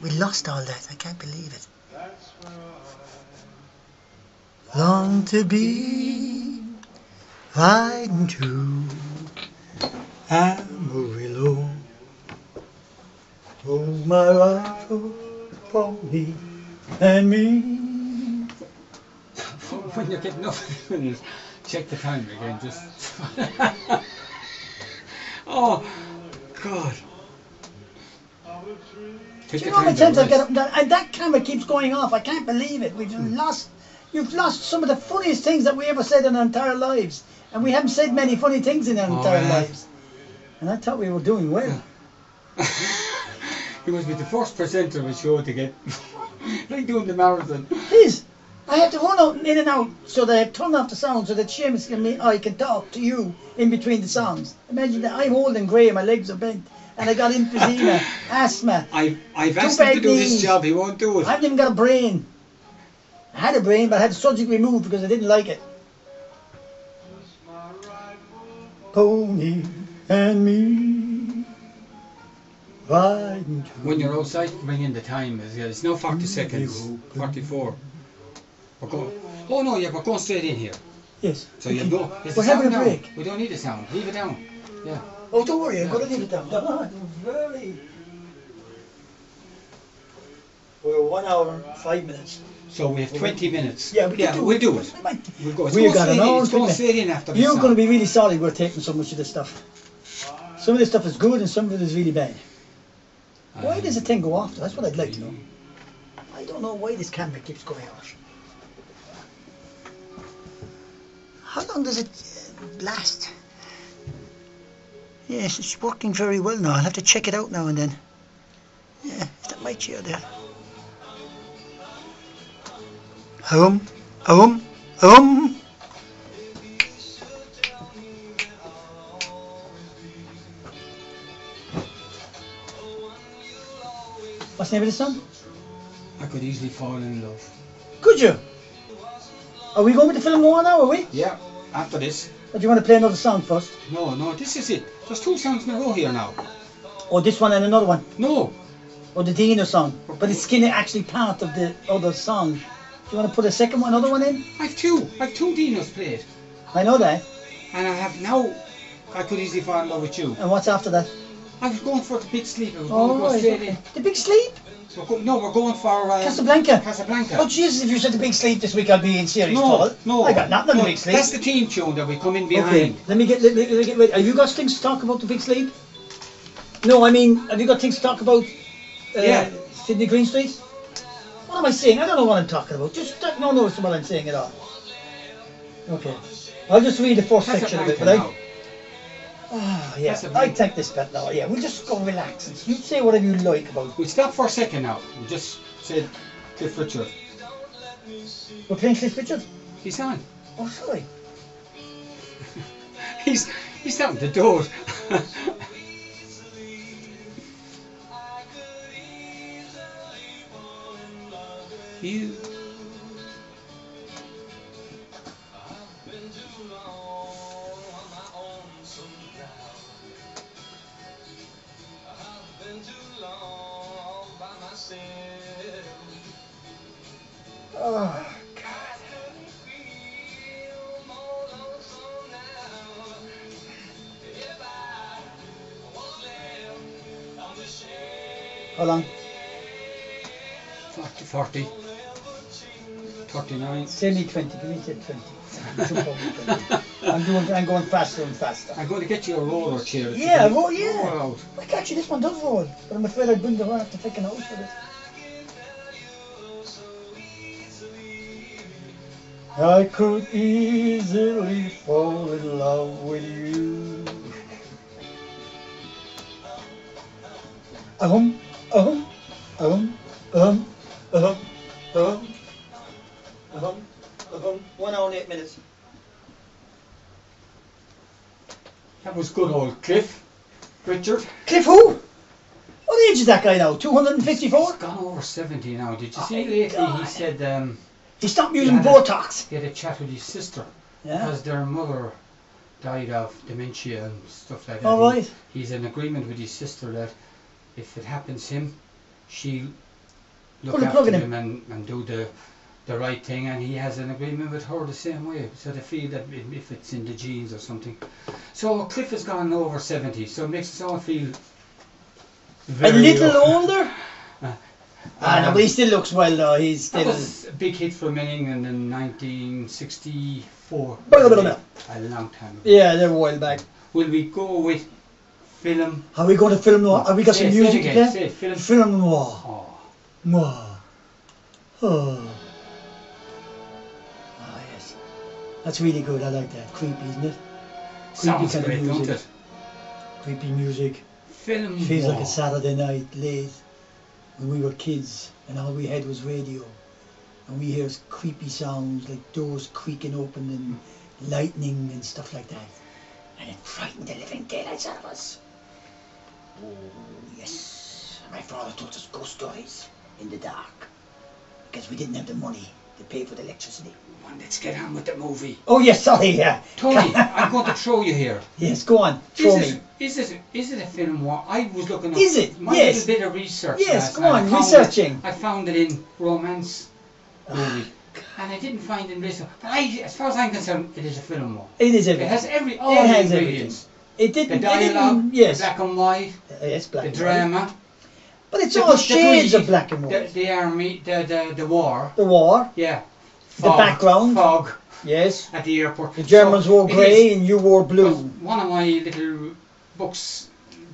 We lost all that. I can't believe it. Long to be riding to Amarillo. Oh, my rifle, pony, and me. When you're getting up, check the time again. Just. Oh, God. Do you know how many times I get up and down, and that camera keeps going off? I can't believe it. You've lost some of the funniest things that we ever said in our entire lives, and we haven't said many funny things in our entire lives. And I thought we were doing well. He must be the first presenter of a show to get like doing the marathon. Please, I have to run out in and out so that I turn off the sound so that Shamus and I can talk to you in between the songs. Imagine that I'm old and grey, my legs are bent. And I got emphysema, asthma. I've asked him to do this job, he won't do it. I haven't even got a brain. I had a brain, but I had the surgery removed because I didn't like it. Pony and me riding. When you're outside, bring in the time. It's now 40 seconds, 44. We're going. Oh no, yeah, we're going straight in here. Yes. So you go. We're having a break. We don't need a sound. Leave it down. Yeah. Oh, don't worry, I'm going to leave it down. Very. We're 1 hour and 5 minutes. So we have 20 minutes. Yeah, we'll do it. We'll go. We've got an hour. It's going straight in after this. You're going to be really sorry we're taking so much of this stuff. Some of this stuff is good and some of it is really bad. Why does the thing go off? That's what I'd like to know. I don't know why this camera keeps going off. How long does it last? Yes, it's working very well now. I'll have to check it out now and then. Yeah, is that my chair there? Home. What's the name of the song? I could easily fall in love. Could you? Are we going with the film more now, are we? Yeah, after this. Or do you want to play another song first? No, this is it. There's 2 songs in a row here now. Or this one and another one? No. Or the Dino song. But it's kind of actually part of the other song. Do you want to put a another one in? I've two Dinos played. I know that. And I have now, I could easily fall in love with you. And what's after that? I was going for the Big Sleep. I was going to go straight in. The Big Sleep? We're going for Casablanca. Casablanca. Oh Jesus, if you said the Big Sleep this week, I'll be in serious trouble. No, I got nothing on the Big Sleep. That's the team tune that we come in behind. Okay, let me get ready. Have you got things to talk about the Big Sleep? No, I mean, have you got things to talk about Sydney Green Street? What am I saying? I don't know what I'm talking about. Just take no notice of what I'm saying at all. Okay, I'll just read the first section of it, will I? Ah, yeah, I take this bet now. Yeah, we'll just go relax. You say whatever you like about it. We'll stop for a second now. We just said Cliff Richard. We're playing Cliff Richard? He's on. Oh, sorry. he's down the door. You. Oh, God. How long? 40, 39. Say me 20, give me 20. I'm going faster and faster. I'm going to get you a roller chair. Yeah, roll out. Like actually this one does roll, but I'm afraid I'd bring the have to take an house for it. I could easily fall in love with you. One hour and 8 minutes. That was good old Cliff Richard. Cliff who? What age is that guy now? 254? He's gone over 70 now. Did you see lately God. He said he stopped using Botox. He had a chat with his sister. Yeah. Because their mother died of dementia and stuff like that. All right. He's in agreement with his sister that if it happens to him, she'll look Put a after plug in him and do the right thing, and he has an agreement with her the same way, so they feel that if it's in the genes or something. So Cliff has gone over 70, so it makes us all feel a little older. No, but he still looks well though. He's still. That was a big hit from England in 1964. A long time ago. Yeah, they're a while back. Will we go with film? Are we going to film noir? Have we got some music to play? Film noir. Oh. Noir. Oh. Ah, yes. That's really good. I like that. Creepy, isn't it? Sounds Creepy great, don't it? Creepy music. Film Feels noir. like a Saturday night late when we were kids and all we had was radio. And we hear creepy sounds like doors creaking open and lightning and stuff like that. And it frightened the living daylights out of us. Oh, yes. My father told us ghost stories in the dark because we didn't have the money to pay for the electricity. Well, let's get on with the movie. Oh, yes, sorry, yeah. Tony, I'm going to throw you here. Yes, go on. Throw me. Is it a film noir? I was looking up Is it? my Yes. little bit of research. Yes, last go night. on, researching. I found it in romance movie. And I didn't find it in this. But as far as I'm concerned, it is a film noir. It is It everything. has all the ingredients. It didn't. The dialogue, yes. the black and white, Yes, black the and drama. white. But it's the all the shades greed, of black and white. The army, the war. The war, Yeah. the background. Fog Yes. at the airport. The Germans So wore it grey is- and you wore but blue. one of my little books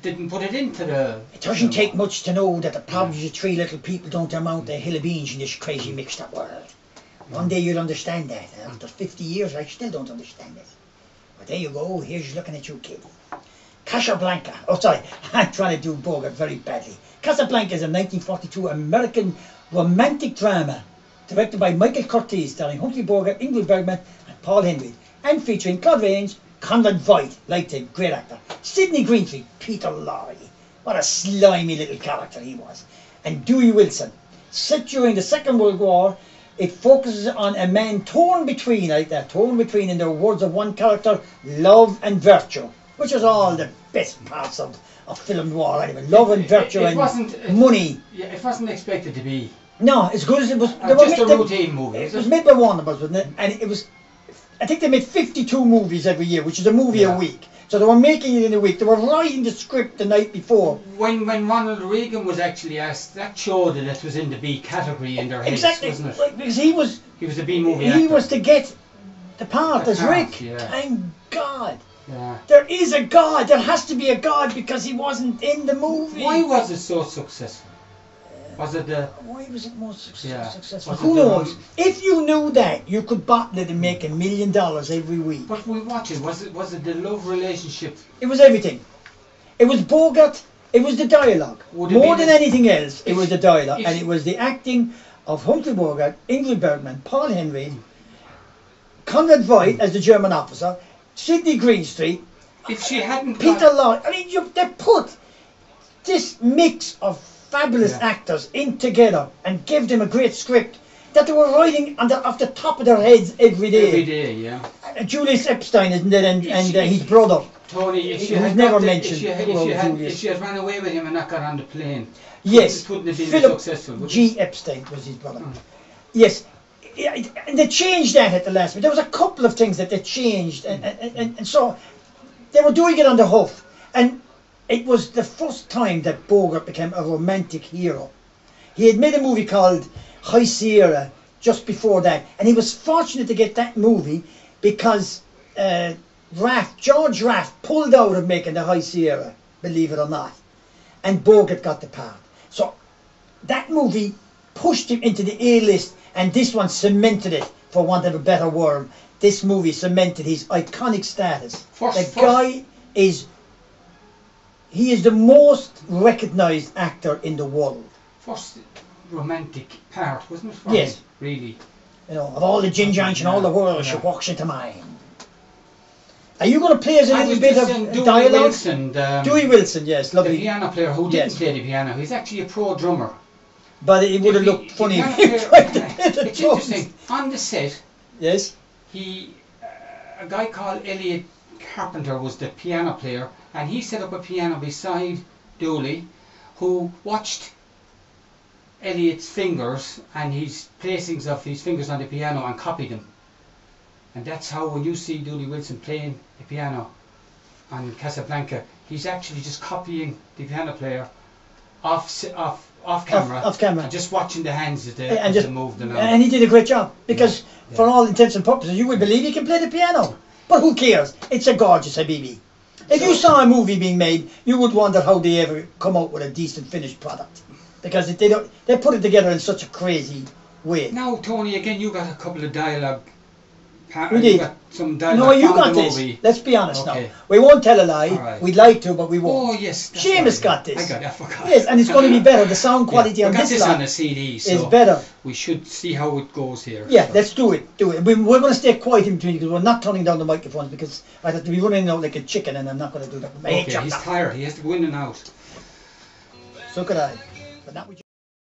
didn't put it into the. It doesn't take much to know that the problems of three little people don't amount to a hill of beans in this crazy mixed up world. One day you'll understand that. After 50 years I still don't understand it. But there you go, here's looking at you, kid. Casablanca. Oh, sorry, I'm trying to do Bogart very badly. Casablanca is a 1942 American romantic drama directed by Michael Curtiz, starring Humphrey Bogart, Ingrid Bergman and Paul Henry, and featuring Claude Rains, Conrad Veidt, liked him, great actor, Sidney Greenstreet, Peter Lorre, what a slimy little character he was, and Dewey Wilson. Set during the Second World War, it focuses on a man torn between, like that, torn between, in the words of one character, love and virtue, which is all the best parts of film noir anyway. Love and virtue and money. Yeah, it wasn't expected to be. No, as good as it was. Just a routine movie. It was made by Warner Bros., wasn't it? And it was, I think they made 52 movies every year, which is a movie a week. So they were making it in a week. They were writing the script the night before. When Ronald Reagan was actually asked, that showed that it was in the B category in their heads, Exactly, wasn't it? because he was the B movie actor. He was to get the part as Rick. Yeah. Thank God. Yeah. There is a God. There has to be a God because he wasn't in the movie. Why was it so successful? Was it the... Why was it more successful? Was Who it the knows? If you knew that, you could bottle it and make $1 million every week. But we watch it. Was it the love relationship? It was everything. It was Bogart. It was the dialogue. More than anything else, it was the dialogue. And it was the acting of Humphrey Bogart, Ingrid Bergman, Paul Henry, Conrad Veidt as the German officer, Sidney Greenstreet, if she hadn't Peter Lorre. I mean, they put this mix of fabulous actors in together and gave them a great script that they were writing off the top of their heads every day. Every day, yeah. Julius Epstein, isn't it? And his brother. Tony, if she had never mentioned, if she had ran away with him and not got on the plane, yes, it wouldn't have been Philip successful. G. Epstein was his brother. Yes, and they changed that at the last minute. There was a couple of things that they changed, and so they were doing it on the hoof, and it was the first time that Bogart became a romantic hero. He had made a movie called High Sierra just before that, and he was fortunate to get that movie because George Raft pulled out of making the High Sierra, believe it or not, and Bogart got the part. So that movie pushed him into the A-list, and this one cemented it, for want of a better word. This movie cemented his iconic status. Guy is, he is the most recognised actor in the world. First romantic part, wasn't it? Yes. Him, really. You know, of all the ginger in all the world, she walks into mine. Are you going to play us a little bit of dialogue? Dewey Wilson, yes, lovely. The piano player who didn't play the piano. He's actually a pro drummer. But it would have looked funny if he tried to play the It's drums. interesting. On the set, yes, a guy called Elliot Carpenter was the piano player, and he set up a piano beside Dooley, who watched Elliot's fingers, and he's placing his fingers on the piano and copied them. And that's how when you see Dooley Wilson playing the piano on Casablanca, he's actually just copying the piano player off camera, and just watching the hands as they move them out. And he did a great job, because for all intents and purposes, you would believe he can play the piano. But who cares? It's a gorgeous Habibi. If you saw a movie being made, you would wonder how they ever come out with a decent finished product, because they put it together in such a crazy way. Now, Tony, again, you got a couple of dialogue. We did. Got some dialogue. No, you got the this. movie. Let's be honest now. We won't tell a lie. Right. We'd like to, but we won't. Oh yes. Shamus got this. I forgot. Yes, and it's going to be better. The sound quality on this on a CD, so is better. We should see how it goes here. Yeah, so. Let's do it. We're going to stay quiet in between, because we're not turning down the microphones, because I'd have to be running out like a chicken, and I'm not going to do that. Okay, he's tired. He has to go in and out. So could I. But not with you.